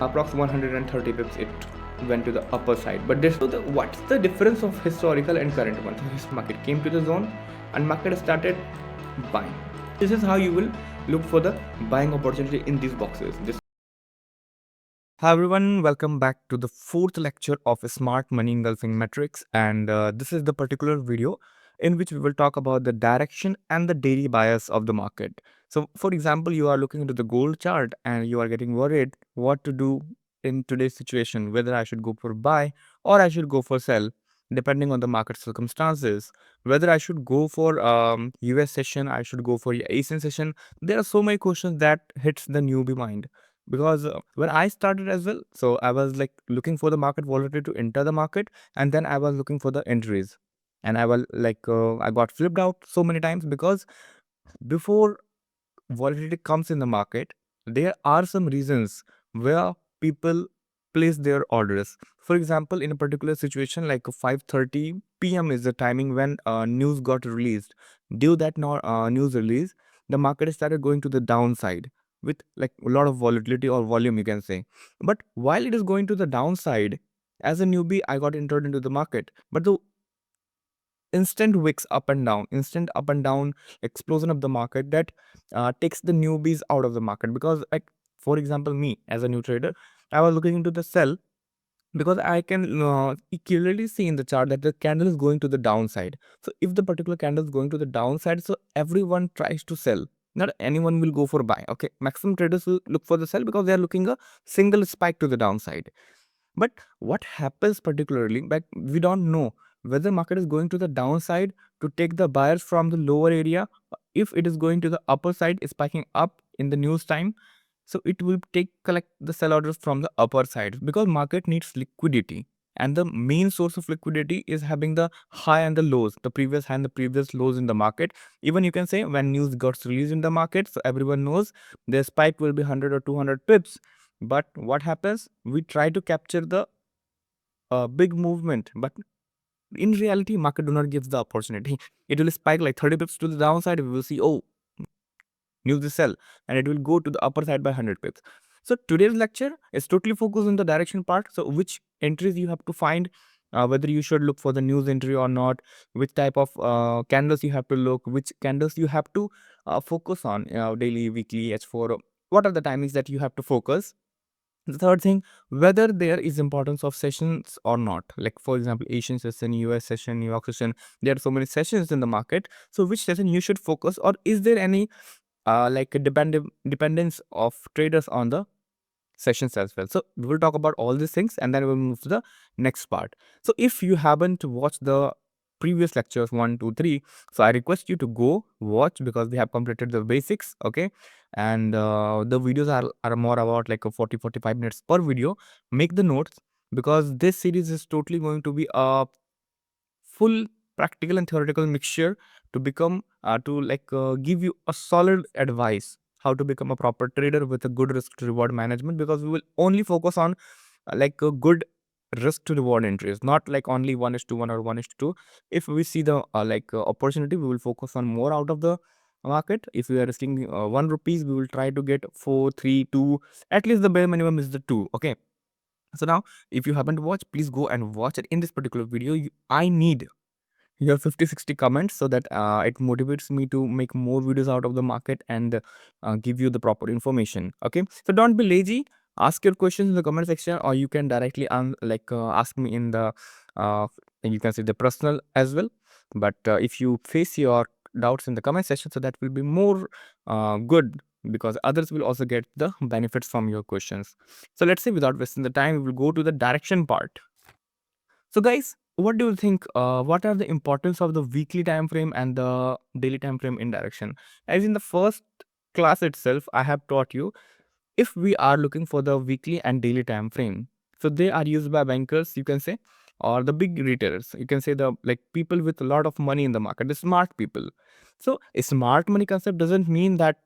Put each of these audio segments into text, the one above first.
approx 130 pips it went to the upper side. But this, so what's the difference of historical and current one? So this market came to the zone and market started buying. This is how you will look for the buying opportunity in these boxes. Hi everyone, welcome back to the fourth lecture of Smart Money Engulfing Metrics, and this is the particular video in which we will talk about the direction and the daily bias of the market. So for example, you are looking into the gold chart and you are getting worried what to do in today's situation, whether I should go for buy or I should go for sell depending on the market circumstances, whether I should go for US session, I should go for Asian session. There are so many questions that hits the newbie mind because when I started as well, so I was like looking for the market volatility to enter the market, and then I was looking for the entries, and I was like I got flipped out so many times because before volatility comes in the market, there are some reasons where people place their orders. For example, in a particular situation like 5:30 p.m. is the timing when news got released. Due that news release, the market started going to the downside with like a lot of volatility or volume, you can say. But while it is going to the downside, as a newbie, I got entered into the market. But the instant wicks instant up and down explosion of the market that takes the newbies out of the market. Because like for example, me as a new trader, I was looking into the sell because I can clearly see in the chart that the candle is going to the downside. So if the particular candle is going to the downside, so everyone tries to sell. Not anyone will go for buy. Okay, maximum traders will look for the sell because they are looking a single spike to the downside. But what happens particularly, like we don't know whether market is going to the downside to take the buyers from the lower area. If it is going to the upper side, spiking up in the news time, so it will take collect the sell orders from the upper side because market needs liquidity. And the main source of liquidity is having the high and the lows, the previous high and the previous lows in the market. Even you can say when news gets released in the market, so everyone knows the spike will be 100 or 200 pips. But what happens? We try to capture the big movement, but in reality, market do not give the opportunity. It will spike like 30 pips to the downside. We will see, oh, news is sell, and it will go to the upper side by 100 pips. So today's lecture is totally focused on the direction part. So which entries you have to find, whether you should look for the news entry or not, which type of candles you have to look, which candles you have to focus on, daily, weekly, H4. What are the timings that you have to focus? The third thing, whether there is importance of sessions or not. Like for example, Asian session, US session, New York session. There are so many sessions in the market. So which session you should focus, or is there any like a dependence of traders on the sessions as well? So we will talk about all these things and then we'll move to the next part. So if you haven't watched the previous lectures 1, 2, 3, so I request you to go watch because we have completed the basics. Okay, and the videos are more about like a 40-45 minutes per video. Make the notes because this series is totally going to be a full practical and theoretical mixture to become to like give you a solid advice how to become a proper trader with a good risk to reward management, because we will only focus on like a good risk to reward entries, not like only 1:1 or 1:2. If we see the opportunity, we will focus on more out of the market. If we are risking 1 rupees, we will try to get 4, 3, 2. At least the bare minimum is the 2. Okay, so now if you haven't watched, please go and watch it. In this particular video, I need your 50-60 comments so that it motivates me to make more videos out of the market and give you the proper information. Okay, so don't be lazy. Ask your questions in the comment section, or you can directly ask me in the you can say the personal as well. But if you face your doubts in the comment section, so that will be more good, because others will also get the benefits from your questions. So let's say without wasting the time, we will go to the direction part. So guys, what do you think? What are the importance of the weekly time frame and the daily time frame in direction? As in the first class itself, I have taught you, if we are looking for the weekly and daily time frame, so they are used by bankers, you can say, or the big retailers. You can say the like people with a lot of money in the market, the smart people. So a smart money concept doesn't mean that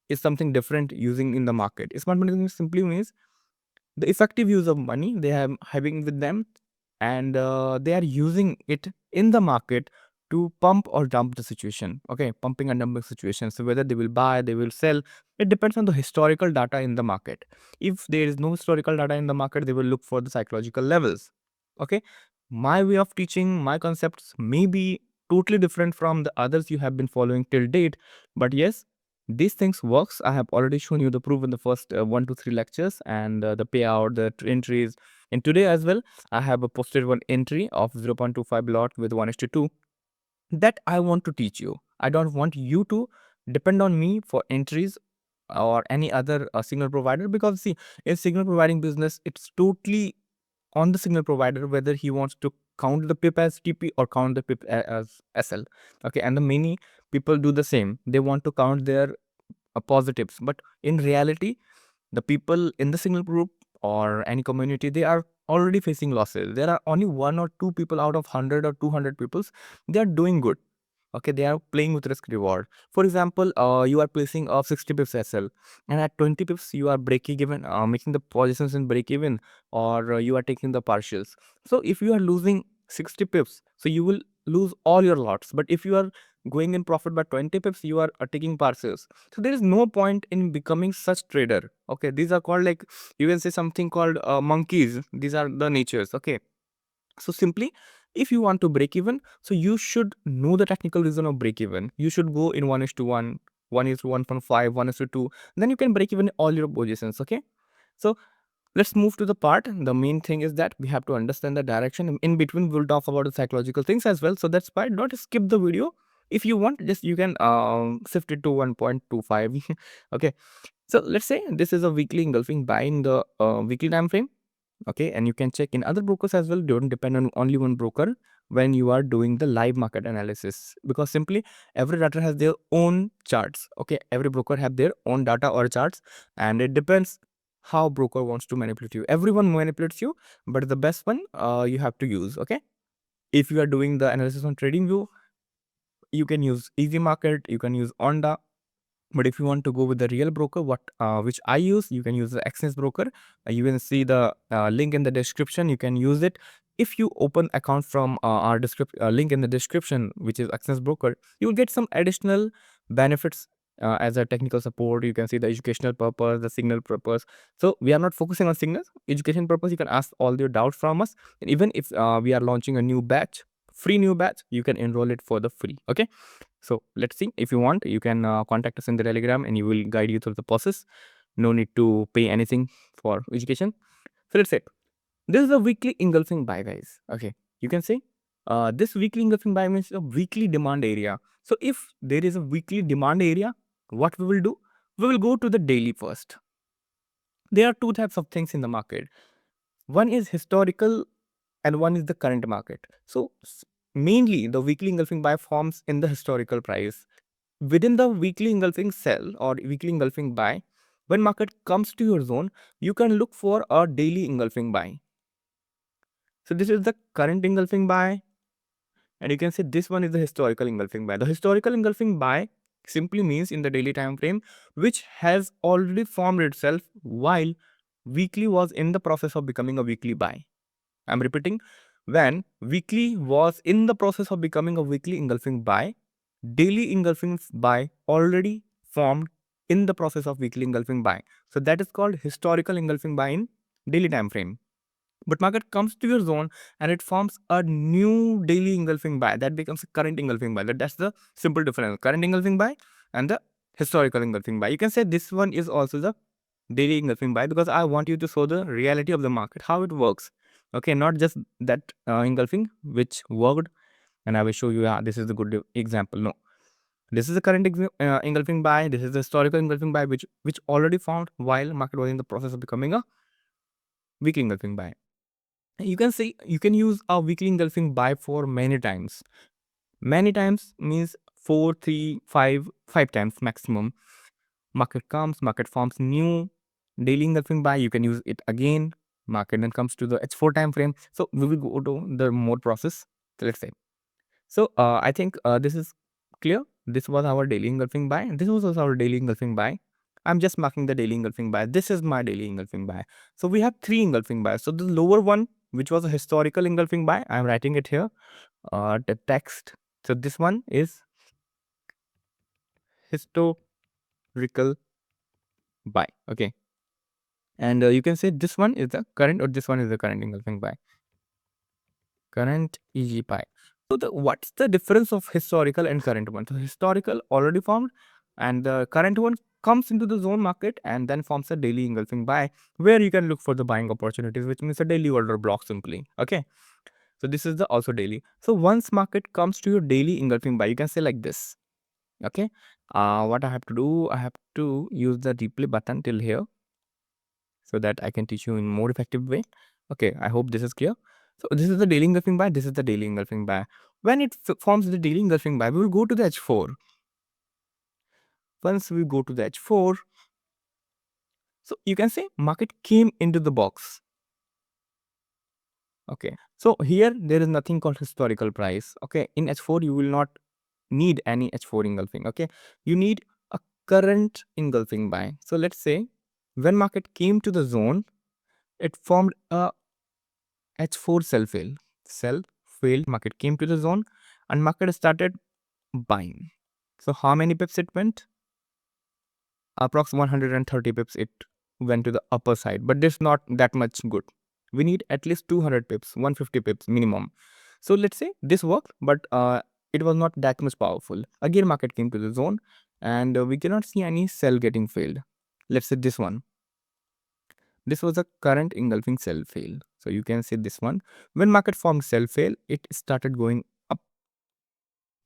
is something different using in the market. Smart money simply means the effective use of money they have having with them, and they are using it in the market to pump or dump the situation. Okay, pumping and dumping situation. So whether they will buy, they will sell, it depends on the historical data in the market. If there is no historical data in the market, they will look for the psychological levels. Okay, my way of teaching, my concepts may be totally different from the others you have been following till date, but yes, these things works. I have already shown you the proof in the first 1 to 3 lectures, and the payout, the entries. And today as well, I have posted one entry of 0.25 lot with 1:2 that I want to teach you. I don't want you to depend on me for entries or any other signal provider, because see, in signal providing business, it's totally on the signal provider whether he wants to count the pip as TP or count the pip as SL. Okay, and the many people do the same. They want to count their positives, but in reality, the people in the signal group or any community, they are already facing losses. There are only 1 or 2 people out of 100 or 200 peoples, they are doing good. Okay, they are playing with risk reward. For example, you are placing of 60 pips SL, and at 20 pips you are breaking even, making the positions in break even, or you are taking the partials. So if you are losing 60 pips, so you will lose all your lots. But if you are going in profit by 20 pips, you are taking partials. So there is no point in becoming such trader. Okay, these are called, like, you can say something called monkeys. These are the natures. Okay, so simply, if you want to break even, so you should know the technical reason of break even. You should go in 1:1, 1:1.5, 1:2. Then you can break even all your positions. Okay. So let's move to the part. The main thing is that we have to understand the direction. In between, we'll talk about the psychological things as well. So that's why don't skip the video. If you want, just you can shift it to 1.25. Okay. So let's say this is a weekly engulfing buy in the weekly time frame. Okay, and you can check in other brokers as well. Don't depend on only one broker when you are doing the live market analysis, because simply every data has their own charts. Okay, every broker have their own data or charts, and it depends how broker wants to manipulate you. Everyone manipulates you, but the best one you have to use. Okay, if you are doing the analysis on TradingView, you can use Easy Market, you can use Onda. But if you want to go with the real broker, what which I use, you can use the Exness broker. You can see the link in the description. You can use it. If you open account from our link in the description, which is Exness broker, you will get some additional benefits as a technical support. You can see the educational purpose, the signal purpose. So we are not focusing on signals. Education purpose, you can ask all your doubts from us. And even if we are launching a new batch, free new batch, you can enroll it for the free. Okay. So let's see. If you want, you can contact us in the Telegram, and you will guide you through the process. No need to pay anything for education. So let's say this is a weekly engulfing buy, guys. Okay, you can say this weekly engulfing buy means a weekly demand area. So if there is a weekly demand area, what we will do? We will go to the daily first. There are two types of things in the market. One is historical and one is the current market. So mainly the weekly engulfing buy forms in the historical price. Within the weekly engulfing sell or weekly engulfing buy, when market comes to your zone, you can look for a daily engulfing buy. So this is the current engulfing buy, and you can say this one is the historical engulfing buy. The historical engulfing buy simply means in the daily time frame, which has already formed itself while weekly was in the process of becoming a weekly buy. I'm repeating, when weekly was in the process of becoming a weekly engulfing buy, daily engulfing buy already formed in the process of weekly engulfing buy. So that is called historical engulfing buy in daily time frame. But market comes to your zone and it forms a new daily engulfing buy that becomes a current engulfing buy. That's the simple difference. Current engulfing buy and the historical engulfing buy. You can say this one is also the daily engulfing buy, because I want you to show the reality of the market, how it works. Okay, not just that engulfing which worked and I will show you, this is a good example. No, this is the current engulfing buy. This is the historical engulfing buy which already formed while market was in the process of becoming a weekly engulfing buy. You can see you can use a weekly engulfing buy for many times. Many times means 4, 3, 5 times maximum. Market comes, market forms new daily engulfing buy. You can use it again. Market then comes to the H4 time frame. So we will go to the more process. So let's say. So I think this is clear. This was our daily engulfing buy. This was also our daily engulfing buy. I'm just marking the daily engulfing buy. This is my daily engulfing buy. So we have 3 engulfing buys. So the lower one, which was a historical engulfing buy, I'm writing it here. The text So this one is historical buy. Okay. And you can say this one is the current, or this one is the current engulfing buy. Current EG buy. So what's the difference of historical and current one? So historical already formed, and the current one comes into the zone market and then forms a daily engulfing buy, where you can look for the buying opportunities, which means a daily order block simply. Okay. So this is the also daily. So once market comes to your daily engulfing buy, you can say like this. Okay. What I have to do, I have to use the replay button till here, so that I can teach you in more effective way. Okay, I hope this is clear. So this is the daily engulfing buy, this is the daily engulfing buy. When it forms the daily engulfing buy, we will go to the H4. Once we go to the H4, so you can say market came into the box. Okay, so here there is nothing called historical price. Okay, in H4 you will not need any H4 engulfing. Okay, you need a current engulfing buy. So let's say when market came to the zone, it formed a H4 sell fail. Sell failed, market came to the zone and market started buying. So how many pips it went? Approx 130 pips it went to the upper side, but this not that much good. We need at least 200 pips, 150 pips minimum. So let's say this worked, but it was not that much powerful. Again, market came to the zone and we cannot see any sell getting failed. Let's say this one. This was a current engulfing sell fail. So you can see this one. When market formed sell fail, it started going up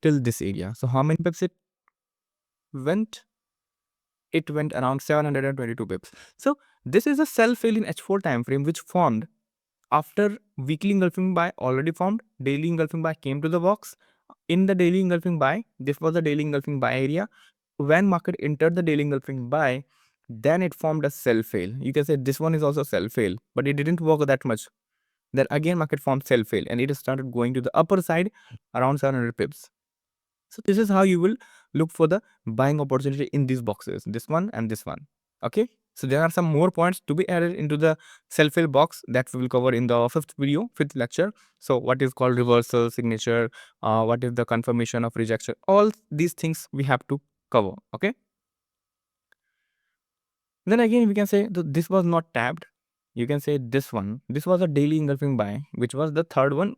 till this area. So how many pips it went? It went around 722 pips. So this is a sell fail in H4 time frame which formed after weekly engulfing buy already formed. Daily engulfing buy came to the box. In the daily engulfing buy, this was the daily engulfing buy area. When market entered the daily engulfing buy, then it formed a sell fail. You can say this one is also sell fail, but it didn't work that much. Then again market formed sell fail and it started going to the upper side around 700 pips. So this is how you will look for the buying opportunity in these boxes, this one and this one. Okay. So there are some more points to be added into the sell fail box that we will cover in the fifth lecture. So what is called reversal, signature, what is the confirmation of rejection, all these things we have to cover. Okay. Then again we can say this was not tapped. You can say this one, this was a daily engulfing buy, which was the third one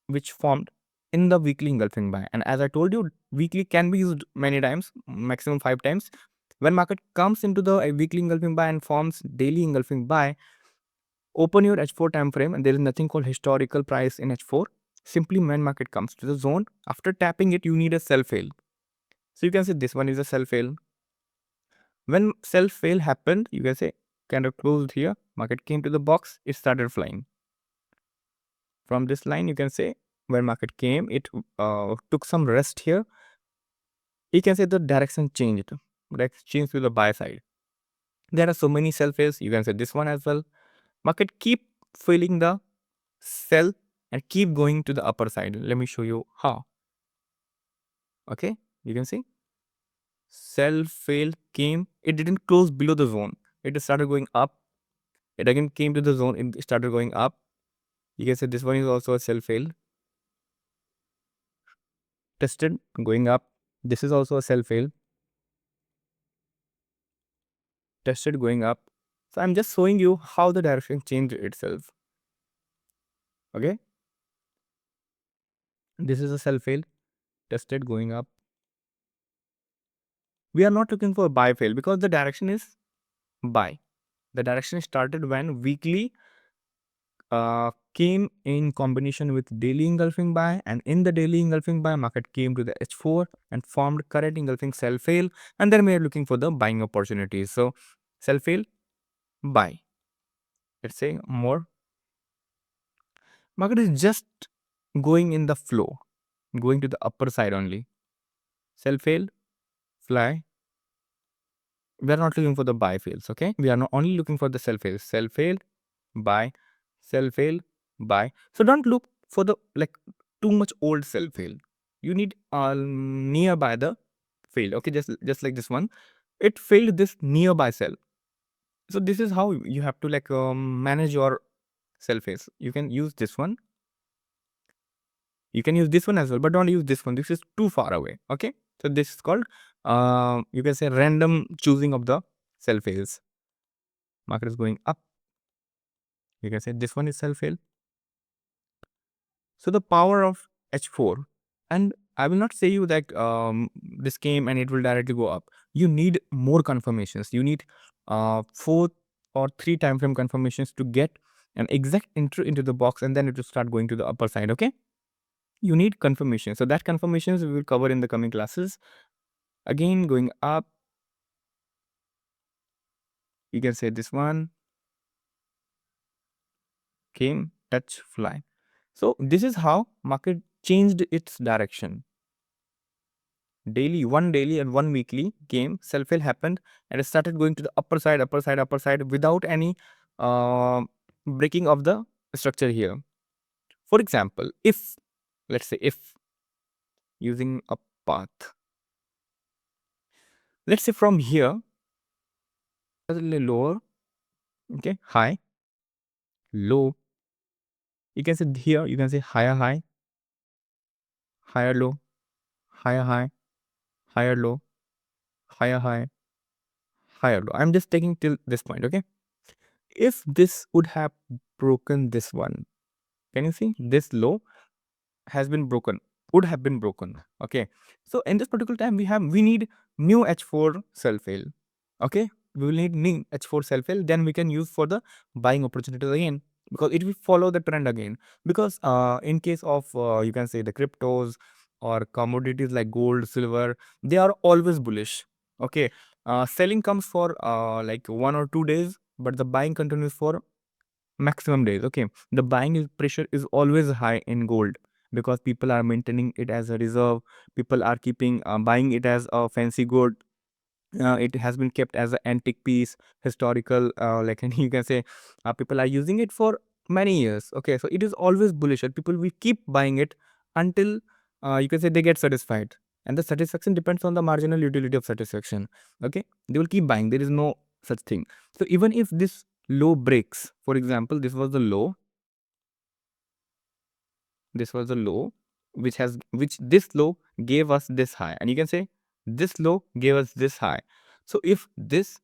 which formed in the weekly engulfing buy. And as I told you, weekly can be used many times, maximum 5 times. When market comes into the weekly engulfing buy and forms daily engulfing buy, open your H4 time frame and there is nothing called historical price in H4. Simply when market comes to the zone, after tapping it, you need a sell fail. So you can say this one is a sell fail. When sell fail happened, you can say candle closed here, market came to the box, it started flying. From this line, you can say when market came, it took some rest here. You can say the direction changed, changed to the buy side. There are so many sell fails. You can say this one as well. Market keep filling the sell and keep going to the upper side. Let me show you how. Okay, you can see sell fail came. It didn't close below the zone. It started going up. It again came to the zone. It started going up. You can say this one is also a sell fail. Tested going up. This is also a sell fail. Tested going up. So I'm just showing you how the direction changed itself. Okay. This is a sell fail. Tested going up. We are not looking for a buy fail because the direction is buy. The direction started when weekly came in combination with daily engulfing buy, and in the daily engulfing buy, market came to the H4 and formed current engulfing sell fail, and then we are looking for the buying opportunities. So sell fail, buy. Let's say more. Market is just going in the flow, going to the upper side only. Sell fail, fly. We are not looking for the buy fails. Okay, we are not only looking for the sell fails. Sell fail, buy, sell fail, buy. So don't look for the too much old sell fail. You need nearby the fail. Okay, just like this one, it failed this nearby sell. So this is how you have to manage your sell phase. You can use this one. You can use this one as well, but don't use this one. This is too far away. Okay. So this is called, you can say, random choosing of the sell fails. Market is going up. You can say this one is sell fail. So the power of H4, and I will not say you that this came and it will directly go up. You need more confirmations. You need 4 or 3 time frame confirmations to get an exact entry into the box, and then it will start going to the upper side. Okay. You need confirmation. So that confirmations we will cover in the coming classes. Again, going up, you can say this one came, touch, fly. So this is how market changed its direction. Daily, one daily and one weekly came, sell fail happened, and it started going to the upper side, upper side, upper side without any uh, breaking of the structure here. For example, if, let's say, if using a path, let's say from here, a little lower, okay, high, low. You can say here, you can say higher high, higher low, higher high, higher low, higher high, higher low. I'm just taking till this point, okay? If this would have broken this one, can you see this low has been broken, would have been broken, okay? So in this particular time, we need new H4 sell fail, okay? We will need new H4 sell fail, then we can use for the buying opportunities again, because it will follow the trend again. Because in case of you can say the cryptos or commodities like gold, silver, they are always bullish, okay? Selling comes for like 1 or 2 days, but the buying continues for maximum days, okay? The pressure is always high in gold, because people are maintaining it as a reserve. People are keeping buying it as a fancy good. It has been kept as an antique piece, historical, like, and you can say people are using it for many years, okay? So it is always bullish, and people will keep buying it until you can say they get satisfied, and the satisfaction depends on the marginal utility of satisfaction, okay? They will keep buying. There is no such thing. So even if this low breaks, for example, this was the low, this was the low, which this low gave us this high, and you can say this low gave us this high. So if this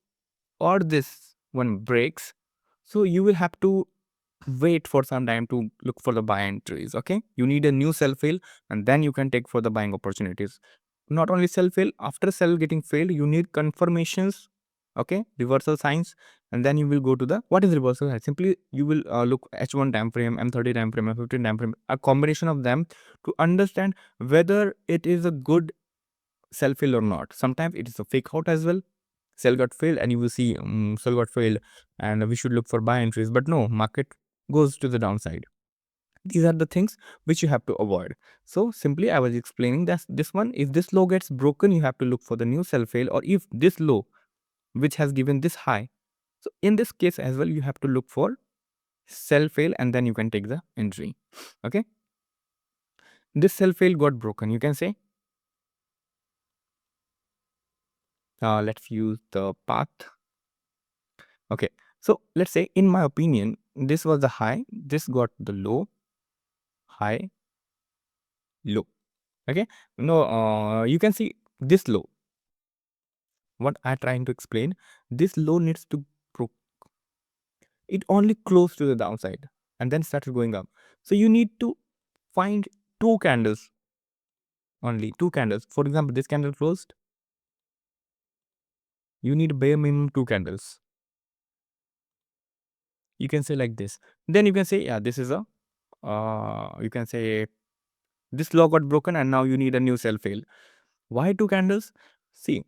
or this one breaks, so you will have to wait for some time to look for the buy entries, okay? You need a new sell fail, and then you can take for the buying opportunities. Not only sell fail, after sell getting failed, you need confirmations, okay, reversal signs, and then you will go to the, what is reversal sign? Simply you will look H1 time frame, M30 time frame, M15 time frame, a combination of them, to understand whether it is a good sell fail or not. Sometimes it is a fake out as well. Sell got failed, and you will see sell got failed, and we should look for buy entries, but no, market goes to the downside. These are the things which you have to avoid. So simply I was explaining that this one, if this low gets broken, you have to look for the new sell fail, or if this low which has given this high, so in this case as well, you have to look for sell fail, and then you can take the entry, okay? This sell fail got broken, you can say, let's use the path, okay? So let's say, in my opinion, this was the high, this got the low, high, low, okay? No, you can see this low, what I'm trying to explain, this low needs to broke, it only close to the downside and then started going up. So you need to find two candles, only two candles. For example, this candle closed, you need bare minimum two candles. You can say like this. Then you can say, yeah, this is a, you can say this law got broken, and now you need a new sell fail. Why two candles? See,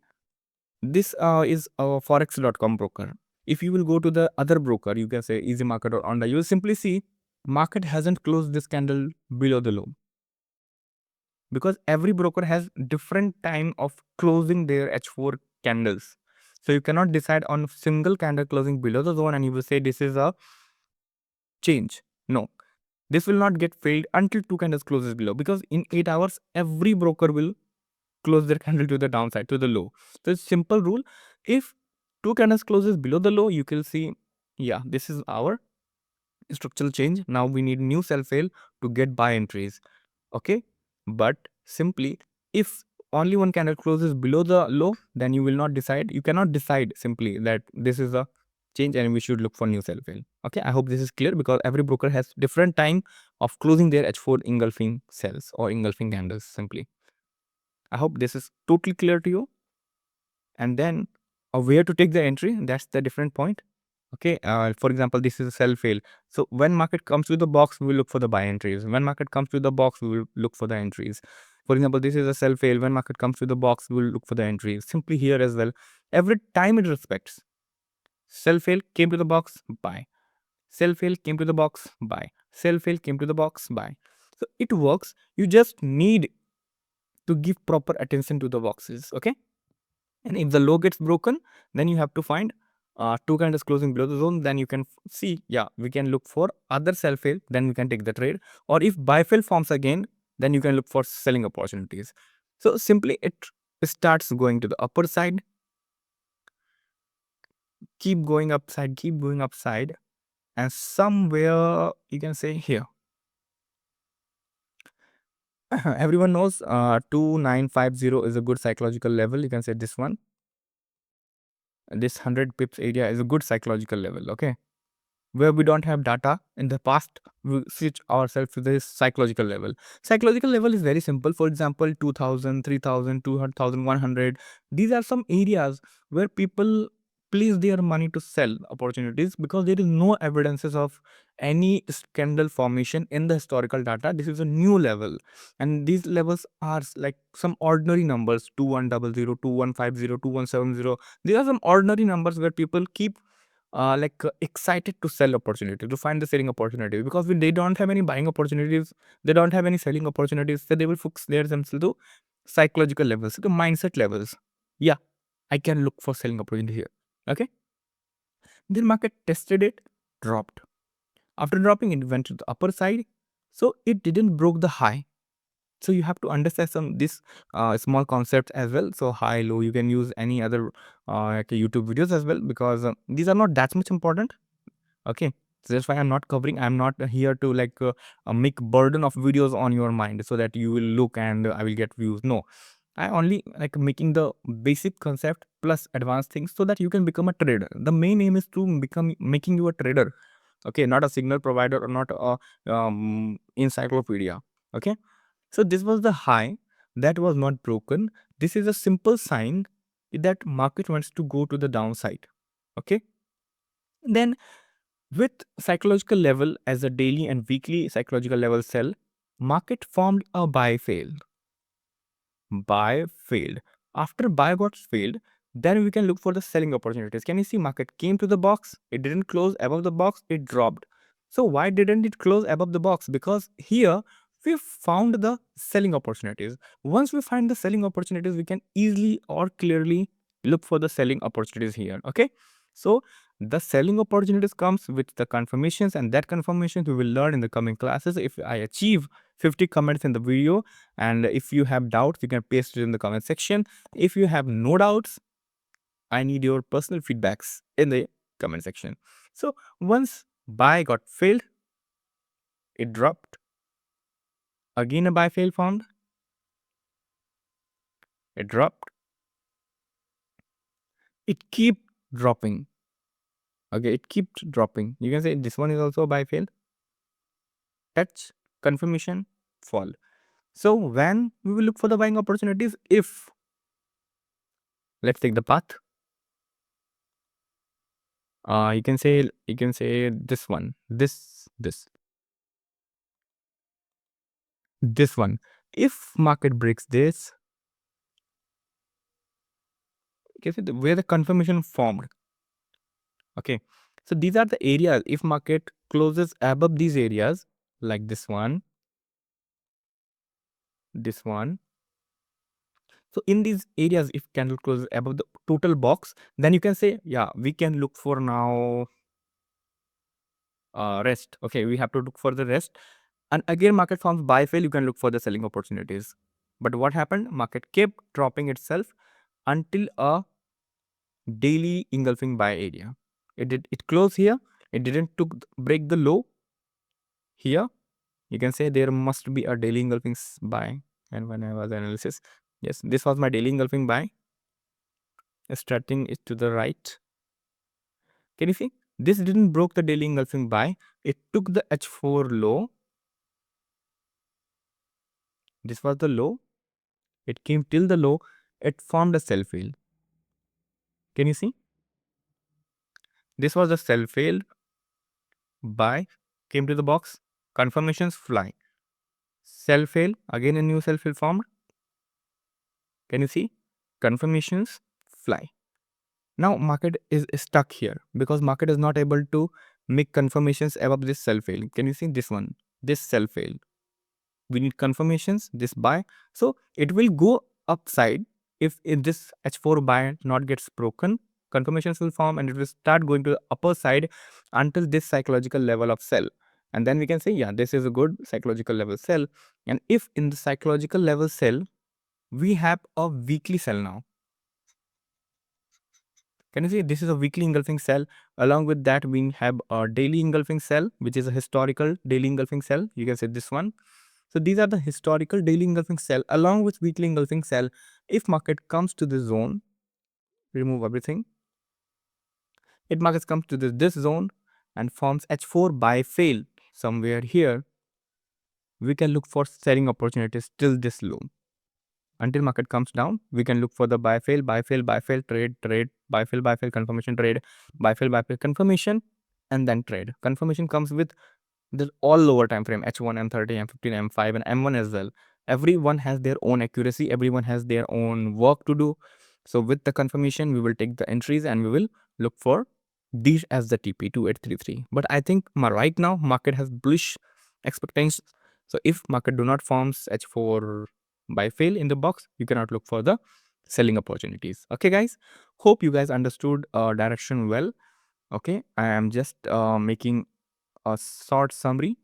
this is a forex.com broker. If you will go to the other broker, you can say Easy Market or Onda, you will simply see market hasn't closed this candle below the low, because every broker has different time of closing their H4 candles. So you cannot decide on single candle closing below the zone and you will say this is a change. No, this will not get failed until two candles closes below, because in 8 hours every broker will close their candle to the downside, to the low. So it's simple rule. If two candles closes below the low, you can see, yeah, this is our structural change. Now we need new sell fail to get buy entries. Okay, but simply if only one candle closes below the low, then you will not decide, you cannot decide simply that this is a change and we should look for new sell fail. Okay, I hope this is clear, because every broker has different time of closing their H4 engulfing cells or engulfing candles simply. I hope this is totally clear to you. And then where to take the entry, that's the different point. Okay, for example, this is a sell fail. So when market comes to the box, we will look for the buy entries. When market comes to the box, we will look for the entries. For example, this is a sell fail. When market comes to the box, we will look for the entries. Simply here as well, every time it respects. Sell fail came to the box, buy. Sell fail came to the box, buy. Sell fail came to the box, buy. So it works. You just need to give proper attention to the boxes. Okay. And if the low gets broken, then you have to find two candles closing below the zone. Then you can see, yeah, we can look for other sell fail. Then we can take the trade. Or if buy fail forms again, then you can look for selling opportunities. So simply it starts going to the upper side, keep going upside, and somewhere you can say here. Everyone knows 2950 is a good psychological level. You can say this one. This 100 pips area is a good psychological level. Okay, where we don't have data in the past, we switch ourselves to this psychological level. Psychological level is very simple. For example, 2000, 3000, 2000, 100. These are some areas where people place their money to sell opportunities, because there is no evidences of any candle formation in the historical data. This is a new level, and these levels are like some ordinary numbers: 2100, 2150, 2170. These are some ordinary numbers where people keep excited to sell opportunity, to find the selling opportunity, because when they don't have any buying opportunities, they don't have any selling opportunities, so they will focus themselves to psychological levels, to mindset levels. Yeah, I can look for selling opportunity here. Okay, then market tested it, dropped. After dropping, it went to the upper side, so it didn't broke the high. So you have to understand some this small concepts as well. So high, low, you can use any other YouTube videos as well, because these are not that much important. Okay, so that's why I'm not covering, I'm not here to make burden of videos on your mind so that you will look and I will get views. No, I only like making the basic concept plus advanced things so that you can become a trader. The main aim is to become making you a trader. Okay, not a signal provider or not a encyclopedia. Okay, so this was the high that was not broken. This is a simple sign that market wants to go to the downside. Okay, then with psychological level as a daily and weekly psychological level cell, market formed a buy fail. Buy failed. After buy got failed, then we can look for the selling opportunities. Can you see market came to the box? It didn't close above the box, it dropped. So why didn't it close above the box? Because here we found the selling opportunities. Once we find the selling opportunities, we can easily or clearly look for the selling opportunities here. Okay. So the selling opportunities comes with the confirmations, and that confirmations we will learn in the coming classes. If I achieve 50 comments in the video, and if you have doubts, you can paste it in the comment section. If you have no doubts, I need your personal feedbacks in the comment section. So once buy got failed, it dropped. Again a buy fail found, it dropped. It keep dropping. Okay, it keeps dropping. You can say this one is also a buy fail. Touch, confirmation, fall. So when we will look for the buying opportunities, if let's take the path. You can say this one, this one. If market breaks this, you can see where the confirmation formed. Okay, so these are the areas. If market closes above these areas, like this one, this one. So in these areas, if candle closes above the total box, then you can say, yeah, we can look for now rest. Okay, we have to look for the rest. And again, market forms buy fail, you can look for the selling opportunities. But what happened? Market kept dropping itself until a daily engulfing buy area. It closed here. It didn't break the low here. You can say there must be a daily engulfing buy. And when I was analysis, yes, this was my daily engulfing buy. Starting it to the right. Can you see? This didn't broke the daily engulfing buy. It took the H4 low. This was the low. It came till the low. It formed a sell fail. Can you see? This was the sell fail. Buy came to the box. Confirmations fly. Sell fail. Again a new sell fail formed. Can you see? Confirmations fly. Now market is stuck here because market is not able to make confirmations above this sell fail. Can you see this one? This sell fail. We need confirmations, this buy. So it will go upside if this H4 buy not gets broken. Confirmations will form and it will start going to the upper side until this psychological level of sell. And then we can say, yeah, this is a good psychological level sell. And if in the psychological level sell, we have a weekly sell now. Can you see this is a weekly engulfing cell? Along with that, we have a daily engulfing cell, which is a historical daily engulfing cell. You can say this one. So these are the historical daily engulfing cell along with weekly engulfing cell. If market comes to this zone, remove everything. If market comes to this zone and forms H4 buy fail somewhere here, we can look for selling opportunities till this low. Until market comes down, we can look for the buy fail, buy fail, buy fail, trade, buy fail, confirmation, trade, buy fail, confirmation, and then trade. Confirmation comes with the all lower time frame H1, M30, M15, M5, and M1 as well. Everyone has their own accuracy. Everyone has their own work to do. So with the confirmation, we will take the entries and we will look for these as the TP 2833. But I think right now market has bullish expectations. So if market do not forms H4 buy fail in the box, you cannot look for the selling opportunities. Okay, guys. Hope you guys understood direction well. Okay, I am just making a short summary.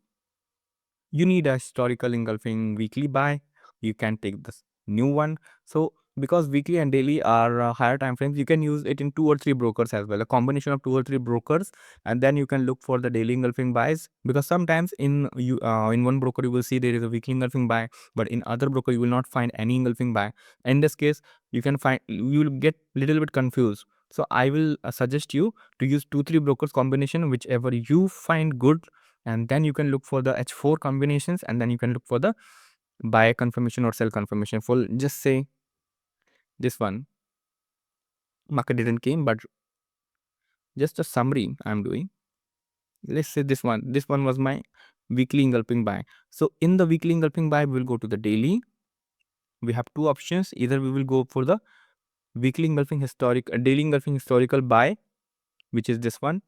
You need a historical engulfing weekly buy. You can take this new one. So because weekly and daily are higher time frames, you can use it in 2 or 3 brokers as well, a combination of 2 or 3 brokers, and then you can look for the daily engulfing buys. Because sometimes in one broker you will see there is a weekly engulfing buy, but in other broker you will not find any engulfing buy. In this case, you will get little bit confused. So I will suggest you to use 2 3 brokers combination, whichever you find good, and then you can look for the H4 combinations, and then you can look for the buy confirmation or sell confirmation. For just say this one, market didn't came, but just a summary I'm doing. Let's say this one was my weekly engulfing buy. So in the weekly engulfing buy, we will go to the daily. We have 2 options. Either we will go for the weekly engulfing daily engulfing historical buy, which is this one.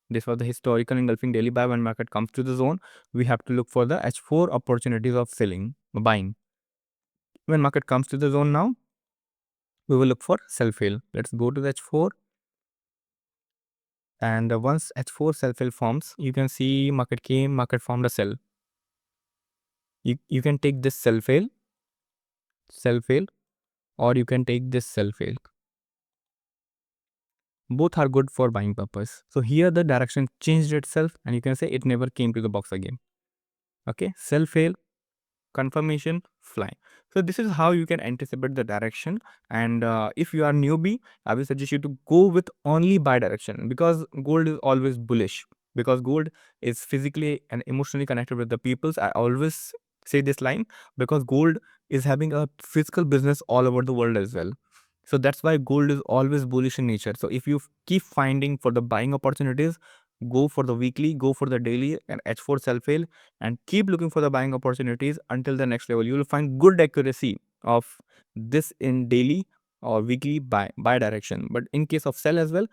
This was the historical engulfing daily buy. When market comes to the zone, we have to look for the H4 opportunities of selling, buying. When market comes to the zone now, we will look for sell fail. Let's go to the H4. And once H4 sell fail forms, you can see market came, market formed a sell. You can take this sell fail, or you can take this sell fail. Both are good for buying purpose. So here the direction changed itself, and you can say it never came to the box again. Okay, sell fail, confirmation, fly. So this is how you can anticipate the direction. And if you are newbie, I will suggest you to go with only buy direction, because gold is always bullish, because gold is physically and emotionally connected with the peoples. I always say this line because gold is having a physical business all over the world as well. So that's why gold is always bullish in nature. So if you keep finding for the buying opportunities, go for the weekly, go for the daily and H4 sell fail, and keep looking for the buying opportunities until the next level. You will find good accuracy of this in daily or weekly buy direction. But in case of sell as well,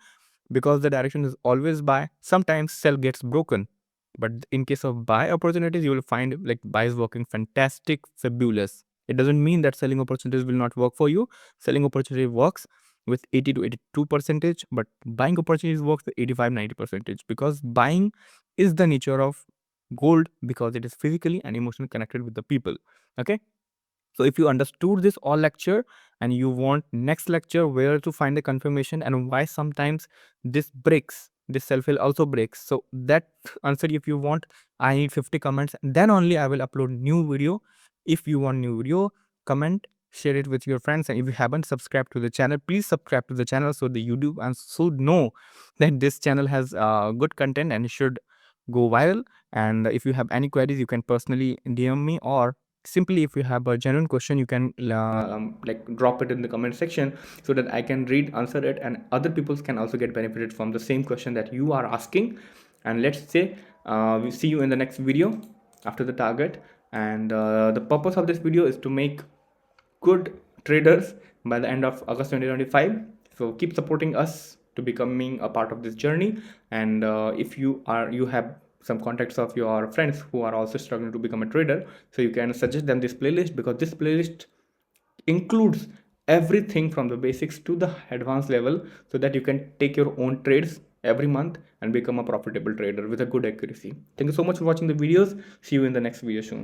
because the direction is always buy, sometimes sell gets broken. But in case of buy opportunities, you will find like buy is working fantastic, fabulous. It doesn't mean that selling opportunities will not work for you. Selling opportunity works with 80 to 82 percentage, but buying opportunities works with 85-90 percentage, because buying is the nature of gold, because it is physically and emotionally connected with the people. Okay, so if you understood this all lecture and you want next lecture where to find the confirmation and why sometimes this breaks, this self will also break. So that answer, if you want, I need 50 comments, then only I will upload new video. If you want new video, comment, share it with your friends, and if you haven't subscribed to the channel, please subscribe to the channel so the YouTube and should know that this channel has good content and should go viral. And if you have any queries, you can personally DM me, or simply if you have a genuine question, you can like drop it in the comment section so that I can read, answer it, and other people can also get benefited from the same question that you are asking. And let's say we see you in the next video after the target. And the purpose of this video is to make good traders by the end of August 2025. So keep supporting us to becoming a part of this journey. And if you have some contacts of your friends who are also struggling to become a trader, so you can suggest them this playlist, because this playlist includes everything from the basics to the advanced level, so that you can take your own trades every month and become a profitable trader with a good accuracy. Thank you so much for watching the videos. See you in the next video soon.